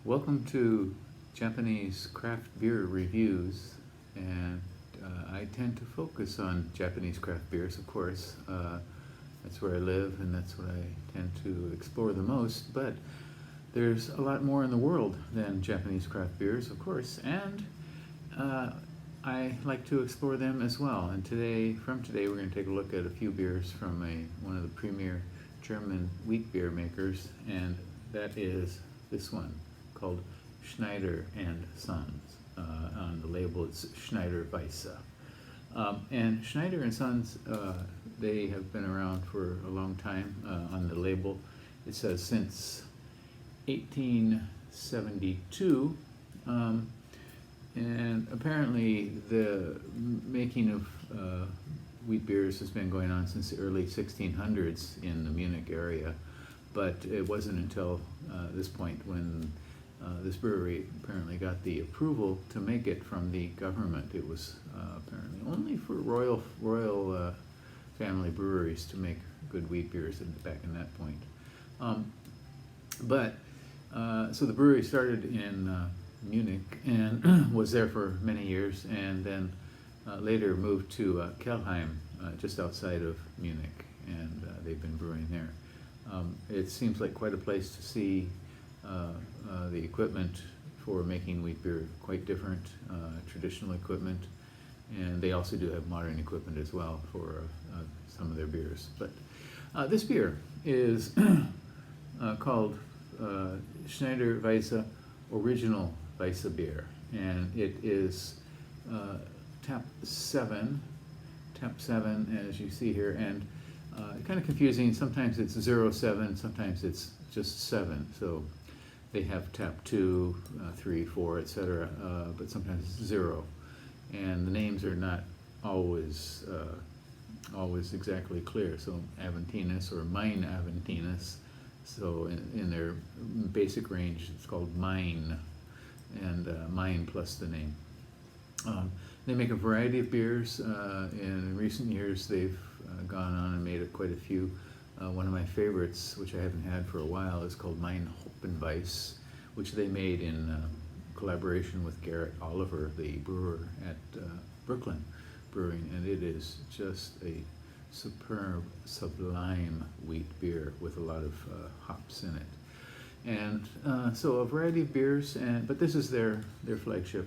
Welcome to Japanese craft beer reviews, and I tend to focus on Japanese craft beers, of course. That's where I live and that's what I tend to explore the most, but there's a lot more in the world than Japanese craft beers, of course, and I like to explore them as well. And from today, we're going to take a look at a few beers from one of the premier German wheat beer makers, and that is this one called Schneider and Sons. On the label, it's Schneider Weiss. And Schneider and Sons, they have been around for a long time. On the label, it says since 1872. And apparently the making of wheat beers has been going on since the early 1600s in the Munich area, but it wasn't until this point when this brewery apparently got the approval to make it from the government. It was apparently only for royal family breweries to make good wheat beers back in that point. So the brewery started in Munich and was there for many years, and then later moved to Kelheim, just outside of Munich, and they've been brewing there. It seems like quite a place to see. The equipment for making wheat beer quite different, traditional equipment, and they also do have modern equipment as well for some of their beers. But this beer is called Schneider Weiss Original Weissbier, and it is tap 7 as you see here, and kind of confusing. Sometimes it's 07, sometimes it's just 7. So they have tap 2, 3, 4, etc., but sometimes it's 0, and the names are not always exactly clear. So Aventinus or Mine Aventinus. So in their basic range, it's called Mine, and Mine plus the name. They make a variety of beers. In recent years, they've gone on and made quite a few. One of my favorites, which I haven't had for a while, is called Mein Hoppenweiss, which they made in collaboration with Garrett Oliver, the brewer at Brooklyn Brewing, and it is just a superb, sublime wheat beer with a lot of hops in it. And so a variety of beers, but this is their flagship.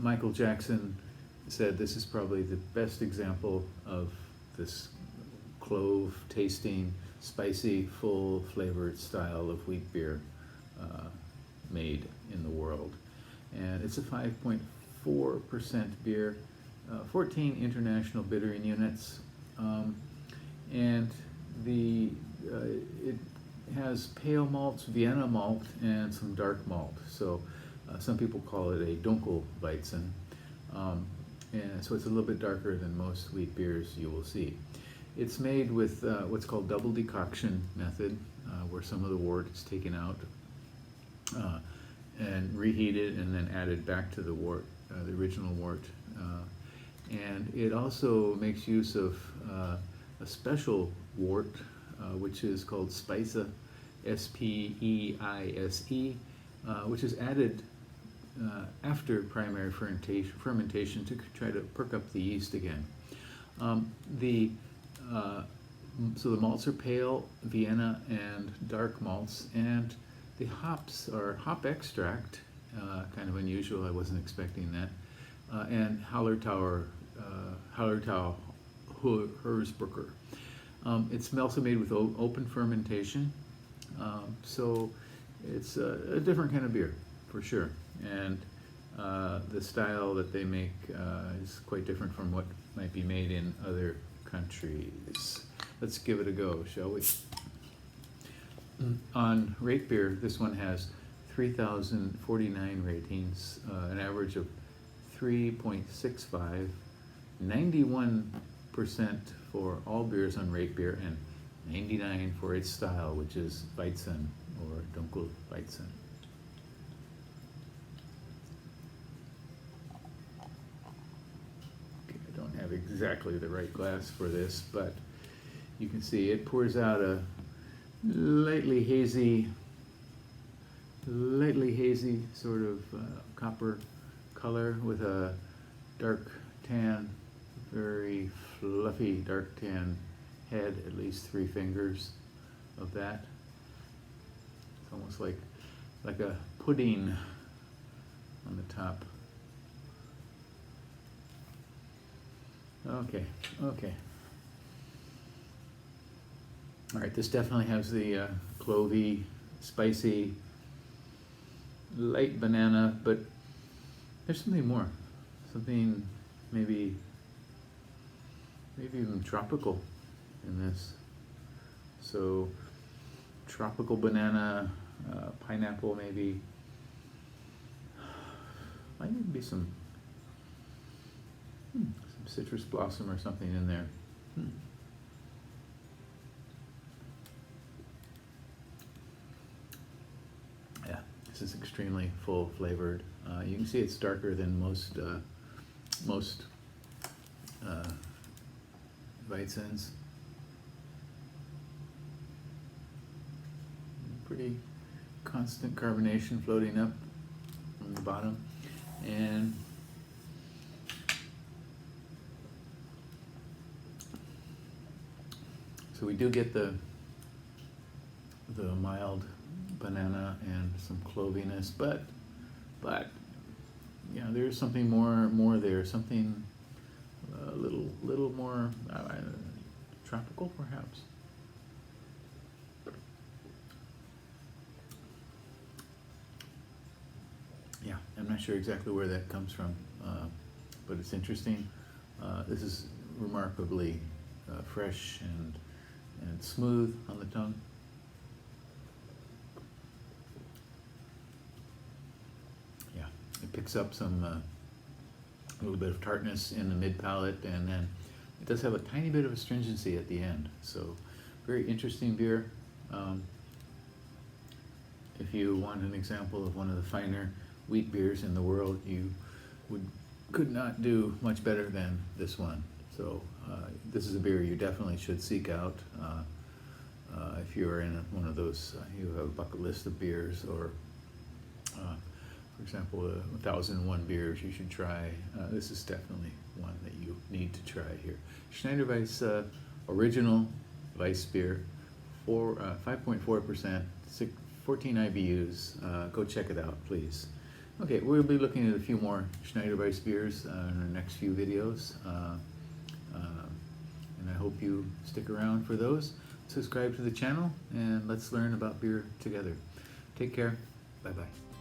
Michael Jackson said this is probably the best example of this clove tasting, spicy, full flavored style of wheat beer made in the world. And it's a 5.4% beer, 14 international bittering units, and it has pale malts, Vienna malt, and some dark malt. So some people call it a Dunkelweizen, and so it's a little bit darker than most wheat beers you will see. It's made with what's called double decoction method, where some of the wort is taken out and reheated and then added back to the wort, the original wort. And it also makes use of a special wort, which is called Speise, S-P-E-I-S-E, which is added after primary fermentation to try to perk up the yeast again. So the malts are pale, Vienna, and dark malts, and the hops are hop extract, kind of unusual, I wasn't expecting that, and Hallertau Hersbrucker. It's also made with open fermentation, so it's a different kind of beer, for sure. And the style that they make is quite different from what might be made in other countries. Let's give it a go, shall we? On RateBeer, this one has 3,049 ratings, an average of 3.65, 91% for all beers on RateBeer, and 99 for its style, which is Weizen or Dunkelweizen. Okay, I don't have exactly the right glass for this, but you can see it pours out a lightly hazy lightly hazy sort of copper color with a dark tan, very fluffy dark tan head, at least 3 fingers of that. It's almost like a pudding on the top. Okay. All right, this definitely has the clovey, spicy, light banana, but there's something more. Something maybe even tropical in this. So tropical banana, pineapple maybe. Might even be some citrus blossom or something in there. Yeah, this is extremely full flavored. You can see it's darker than most Weissens. Pretty constant carbonation floating up from the bottom, and so we do get the mild banana and some cloviness, but yeah, there's something more there, something a little more tropical perhaps. Yeah, I'm not sure exactly where that comes from, but it's interesting. This is remarkably fresh and smooth on the tongue. Yeah, it picks up some a little bit of tartness in the mid palate, and then it does have a tiny bit of astringency at the end. So very interesting beer. If you want an example of one of the finer wheat beers in the world, you could not do much better than this one. So this is a beer you definitely should seek out if you're in one of those, you have a bucket list of beers, or for example, 1001 beers you should try. This is definitely one that you need to try here. Schneider Weiss original Weissbier, 5.4%, 14 IBUs. Go check it out, please. Okay, we'll be looking at a few more Schneider Weiss beers in our next few videos, and I hope you stick around for those. Subscribe to the channel, and let's learn about beer together. Take care. Bye-bye.